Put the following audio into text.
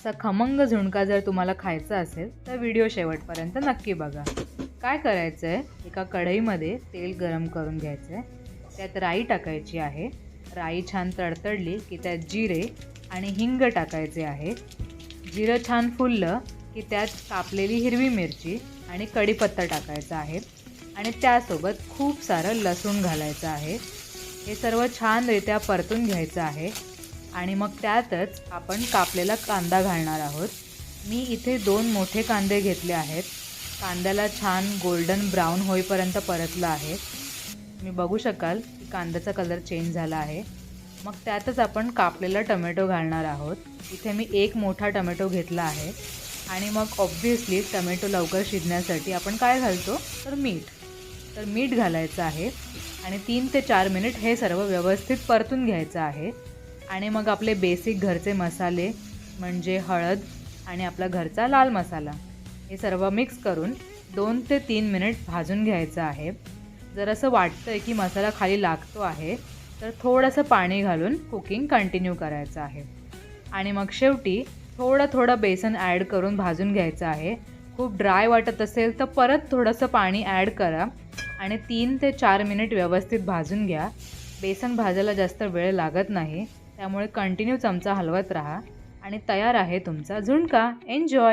असा खमंग झुणका जर तुम्हाला खायचा असेल तर व्हिडिओ शेवटपर्यंत नक्की बघा। काय करायचं आहे, एका कढईमध्ये तेल गरम करून घ्यायचं आहे, त्यात राई टाकायची आहे। राई छान तडतडली की त्यात जिरे आणि हिंग टाकायचे आहे। जिरं छान फुललं की त्यात कापलेली हिरवी मिरची आणि कढीपत्ता टाकायचा आहे आणि त्यासोबत खूप सारं लसूण घालायचं आहे। हे सर्व छानरित्या परतून घ्यायचं आहे आणि मग त्यातच आपण कापलेला कांदा घालणार आहोत। मी इथे 2 मोठे कांदे घेतले आहेत। कांद्याला छान गोल्डन ब्राऊन होईपर्यंत परतलं आहे। तुम्ही बघू शकाल की कांद्याचा कलर चेंज झाला आहे। मग त्यातच आपण कापलेला टोमॅटो घालणार आहोत। इथे मी 1 मोठा टोमॅटो घेतला आहे आणि मग ऑब्व्हियसली टोमॅटो लवकर शिजण्यासाठी आपण काय घालतो तर मीठ घालायचं आहे आणि 3 ते 4 मिनिट हे सर्व व्यवस्थित परतून घ्यायचं आहे। आणि मग आपले बेसिक घरचे मसाले म्हणजे हळद आणि आपला घरचा लाल मसाला हे सर्व मिक्स करून 2 ते 3 मिनिट भाजून घ्यायचं आहे। जर असं वाटतंय की मसाला खाली लागतो आहे तर थोडंसं पाणी घालून कुकिंग कंटिन्यू करायचं आहे आणि मग शेवटी थोडं बेसन ॲड करून भाजून घ्यायचं आहे। खूप ड्राय वाटत असेल तर परत थोडंसं पाणी ॲड करा आणि 3 ते 4 मिनिट व्यवस्थित भाजून घ्या। बेसन भाजायला जास्त वेळ लागत नाही, त्यामुळे कंटिन्यू चमचा हलवत राहा आणि तयार आहे तुमचा झुणका। एन्जॉय।